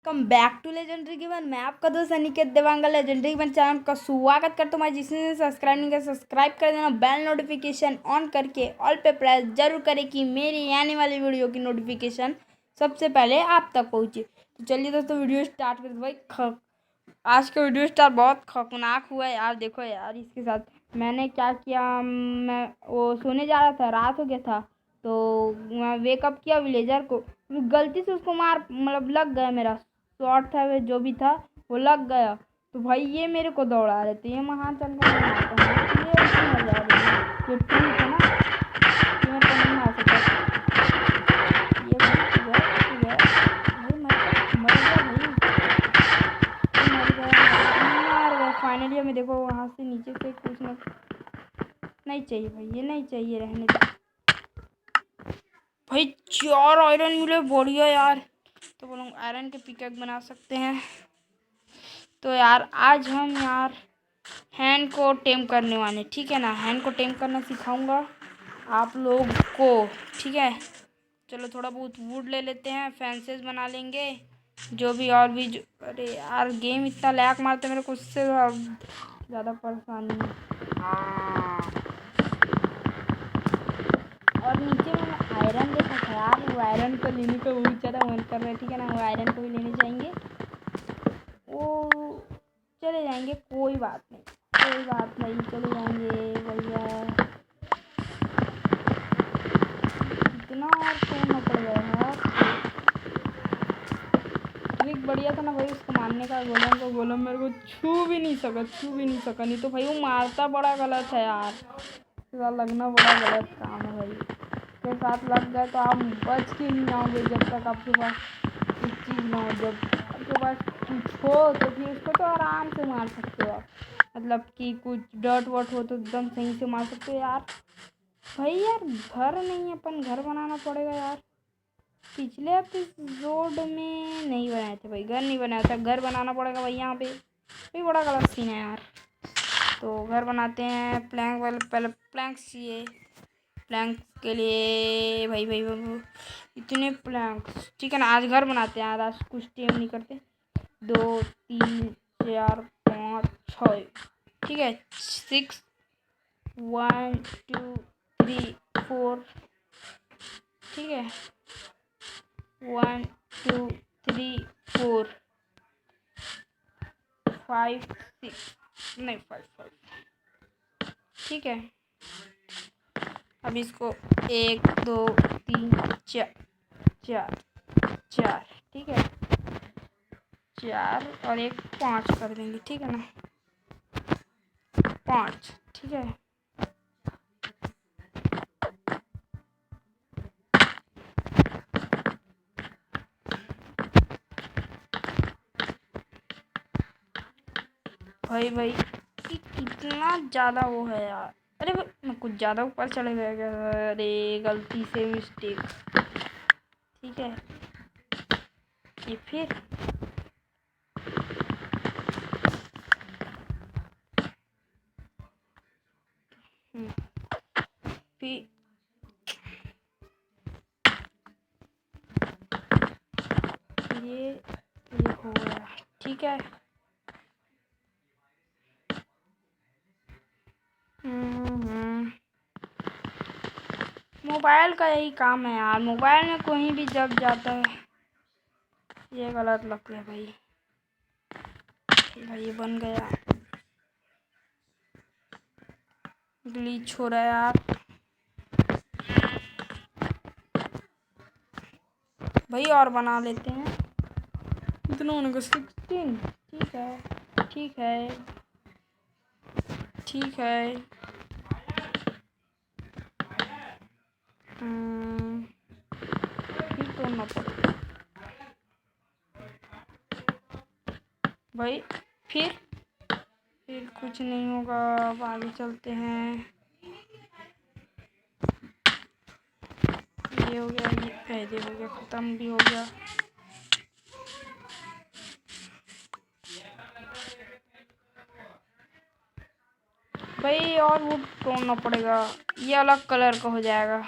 Welcome back to legendary given. मैं आपका दोस्त Aniket Devanga legendary given channel का स्वागत करता हूँ। जिसने सब्सक्राइब नहीं किया सब्सक्राइब कर देना, बेल नोटिफिकेशन ऑन करके ऑल पे प्रेस जरूर करें कि मेरी आने वाली वीडियो की नोटिफिकेशन सबसे पहले आप तक पहुँचे। तो चलिए दोस्तों वीडियो स्टार्ट करते भाई। आज का वीडियो स्टार्ट बहुत खतरनाक हुआ है यार। देखो यार इसके साथ मैंने क्या किया। मैं वो सोने जा रहा था, रात हो गया था, तो मैं वेकअप किया विलेजर को, गलती से उसको मार मतलब लग गया। मेरा शॉट था वो जो भी था वो लग गया। तो भाई ये मेरे को दौड़ा रहे थे, ये महान चल कर मारता हूँ, ये उसकी मजा आ रही है। जो ट्रिक है ना ये मेरे को नहीं मार सकता। ये भाई मर गया भाई, मर गया। फाइनली हमें देखो वहाँ से नीचे से कुछ नहीं चाहिए भाई, ये नहीं चाहिए, रहने दो भाई। 4 आयरन मिले, बढ़िया यार। तो वो लोग आयरन के पिकैक्स बना सकते हैं। तो यार आज हम यार हैंड को टेम करने वाले, ठीक है ना। हैंड को टेम करना सिखाऊंगा आप लोग को, ठीक है। चलो थोड़ा बहुत वुड ले लेते हैं, फेंसेस बना लेंगे जो भी। और भी जो, अरे यार गेम इतना लैग मारते मेरे को, उससे ज़्यादा परेशानी है। और नीचे मैंने आयरन देखा था यार, वो आयरन को लेने का बहुत ज़्यादा मन कर रहा है, ठीक है ना। वो आयरन को भी लेने जाएंगे, वो चले जाएंगे, कोई बात नहीं, कोई बात नहीं, चले जाएंगे भैया। इतना और फोन पड़ गया है। ट्रिक बढ़िया था ना भाई उसको मारने का। गोलम मेरे को छू भी नहीं सका। नहीं तो भाई वो मारता बड़ा गलत है यार, लगना बड़ा गलत काम है भाई। के साथ लग गए तो आप बच के नहीं आओगे जब तक आपके पास कुछ चीज़ ना हो। जब आपके पास कुछ हो तो फिर उसको तो आराम से मार सकते हो आप, मतलब कि कुछ डर्ट वर्ट हो तो एकदम सही से मार सकते हो यार। भाई यार घर नहीं है, अपन घर बनाना पड़ेगा यार। पिछले एपिसोड में नहीं बनाए थे भाई, घर नहीं बनाया था, घर बनाना पड़ेगा भाई। यहाँ पे भाई बड़ा गलत सीन है यार। तो घर बनाते हैं, प्लैंक वाले पहले प्लैंक्स चाहिए। प्लैंक के लिए भाई इतने प्लैंक्स, ठीक है ना। आज घर बनाते हैं यार, आज कुछ टेम नहीं करते। 2 3 4 5 6, ठीक है। 6 1 2 3 4, ठीक है। 1 2 3 4 5 6 नहीं 5, ठीक है। अब इसको 1 2 3 4 4, ठीक है। 4 और 1 5 कर देंगे, ठीक है ना। 5, ठीक है। भाई कितना ज़्यादा वो है यार। अरे मैं कुछ ज़्यादा ऊपर चले गया, अरे गलती से मिस्टेक, ठीक है। ये फिर ये हो गया, ठीक है। मोबाइल का यही काम है यार, मोबाइल में कोई भी जग जाता है, ये गलत लगता है भाई। भाई ये बन गया, ग्लिच हो रहा है यार। भाई और बना लेते हैं, इतना होने को 16, ठीक है ठीक है ठीक है। फिर तो ना पड़ेगा भाई, फिर कुछ नहीं होगा। अब आगे चलते हैं। ये हो गया, ये पहले हो गया, ख़त्म भी हो गया। भाई और वो तोड़ना पड़ेगा, ये अलग कलर का हो जाएगा।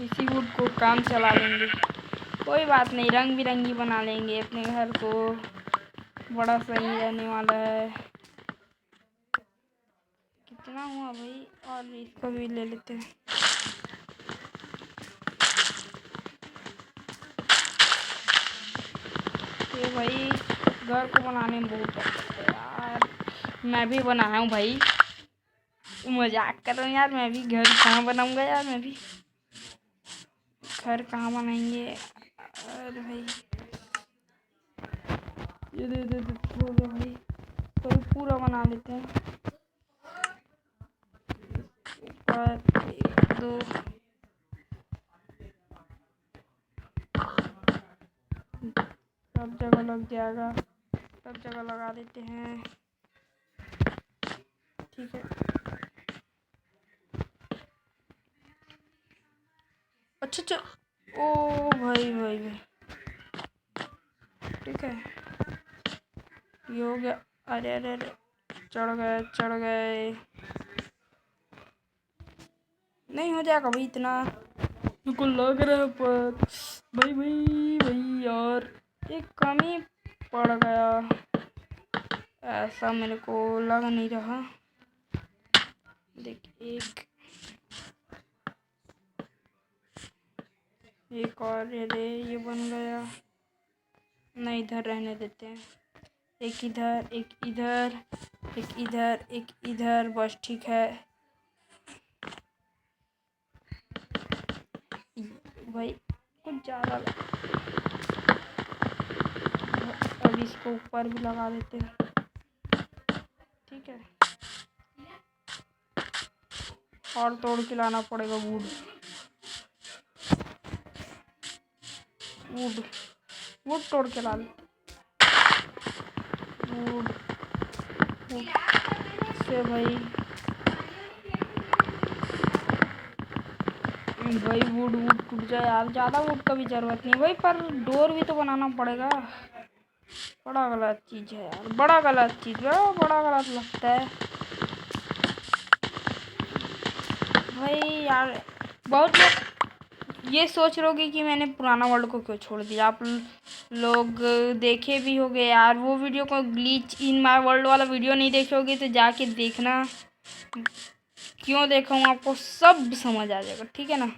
इसी वुड को काम चला लेंगे, कोई बात नहीं, रंग बिरंगी बना लेंगे अपने घर को, बड़ा सही रहने वाला है। कितना हुआ भाई, और इसको भी ले लेते हैं। ये भाई घर को बनाने में बहुत अच्छा है यार, मैं भी बनाया हूँ भाई, मजाक कर रहा हूँ यार, मैं भी घर कहाँ बनाऊँगा यार, मैं भी घर कहाँ बनाएंगे। अरे भाई ये दे हो गया भाई, तो ये पूरा बना लेते हैं। ऊपर 1 2 सब जगह लग जाएगा, सब जगह लगा देते हैं। ठीक है, अच्छा, ओ भाई भाई भाई, ठीक है, ये हो गया। अरे अरे अरे, चढ़ गए, नहीं हो जाएगा भाई इतना, बिल्कुल लग रहा है, पर भाई भाई भाई यार एक कमी पड़ गया, ऐसा मेरे को लग नहीं रहा। देख, एक और ये बन गया, नहीं इधर रहने देते हैं, एक इधर एक इधर एक इधर एक इधर, बस ठीक है भाई, कुछ ज़्यादा। अब इसको ऊपर भी लगा देते हैं, ठीक है, और तोड़ के लाना पड़ेगा वुड, तोड़ के ला, वुड से भाई वुड टूट जाए यार, ज़्यादा वुड का भी ज़रूरत नहीं भाई, पर डोर भी तो बनाना पड़ेगा। बड़ा गलत चीज़ है यार, बड़ा गलत चीज़ है, बड़ा गलत लगता है भाई यार। बहुत लोग ये सोच रहोगे कि मैंने पुराना वर्ल्ड को क्यों छोड़ दिया, आप लोग देखे भी होगे यार वो वीडियो को, ग्लिच इन माय वर्ल्ड वाला वीडियो नहीं देखोगे तो जाके देखना, क्यों देखा हूँ आपको सब समझ आ जाएगा, ठीक है ना,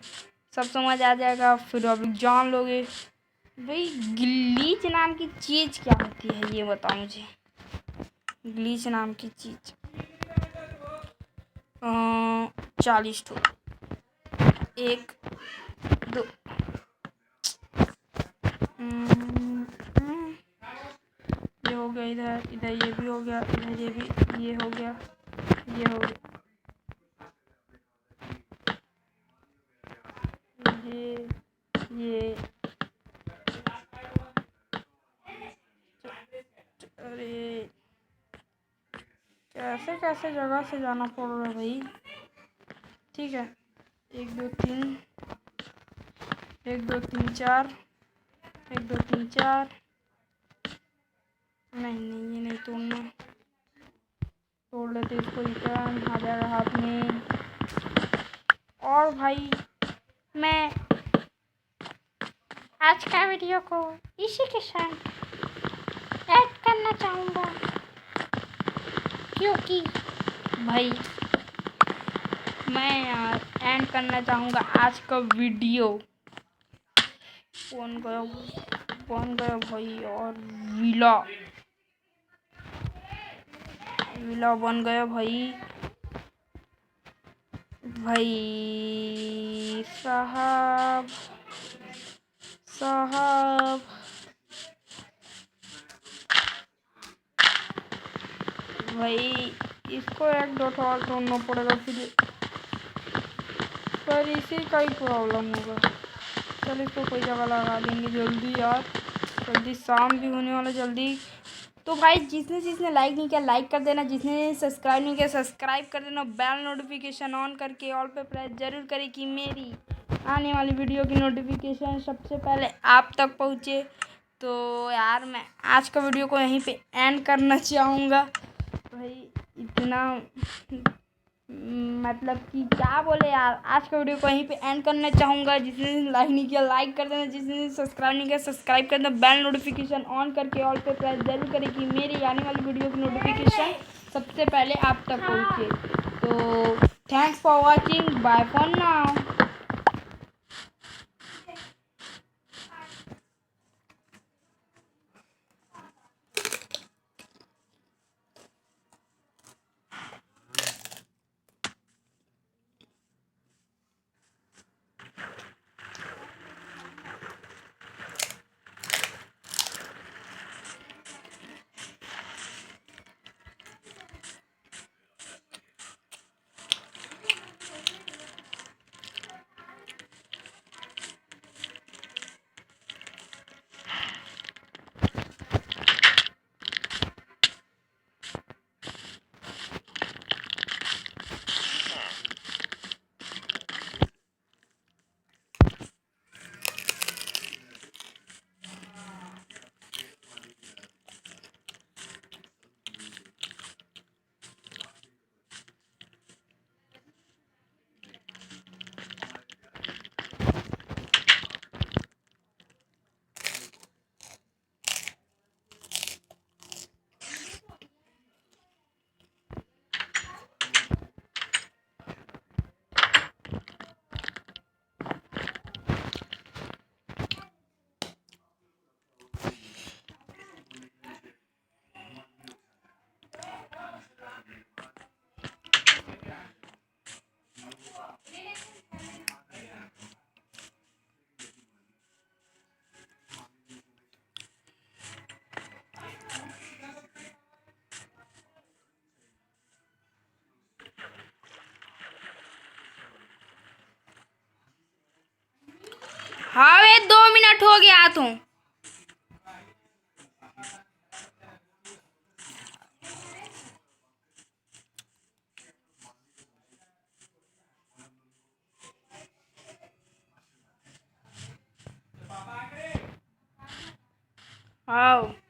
सब समझ आ जाएगा, फिर आप जान लोगे भाई ग्लिच नाम की चीज़ क्या होती है, ये बताओ मुझे, ग्लिच नाम की चीज़ 40 ठो, 1 2 ये हो गया, इधर इधर ये भी हो गया, इधर ये भी, ये हो गया, ये हो गया, ये अरे कैसे कैसे जगह से जाना पड़ रहा है भाई, ठीक है, 1 2 3 1 2 3 4 1 2 3 4, नहीं ये नहीं तोड़ना, तोड़ लेते इसको, रिटर्न आ जाएगा हाथ में। और भाई मैं आज का वीडियो को इसी के साथ ऐड करना चाहूँगा, क्योंकि भाई मैं यार एंड करना चाहूँगा आज का वीडियो, बन गया भाई, और विला बन गया भाई साहब भाई, इसको 1 2 और तोड़ना पड़ेगा फिर, पर इसी का ही प्रॉब्लम होगा। चल इसको कोई जगह लगा देंगे जल्दी यार, जल्दी शाम भी होने वाला जल्दी। तो भाई जिसने लाइक नहीं किया लाइक कर देना, जिसने सब्सक्राइब नहीं किया सब्सक्राइब कर देना, बेल नोटिफिकेशन ऑन करके ऑल पे प्रेस जरूर करें कि मेरी आने वाली वीडियो की नोटिफिकेशन सबसे पहले आप तक पहुँचे। तो यार मैं आज का वीडियो को यहीं पे एंड करना चाहूँगा भाई, इतना मतलब कि क्या बोले यार, आज का वीडियो को यहीं पे एंड करना चाहूँगा। जिसने लाइक नहीं किया लाइक कर देना, जिसने सब्सक्राइब नहीं किया सब्सक्राइब कर देना, बेल नोटिफिकेशन ऑन करके ऑल पे प्रेस जरूर करें कि मेरी आने वाली वीडियो की नोटिफिकेशन सबसे पहले आप तक पहुँचे। तो thanks for watching, bye for now. हाँ वे 2 मिनट हो गया तू। हाँ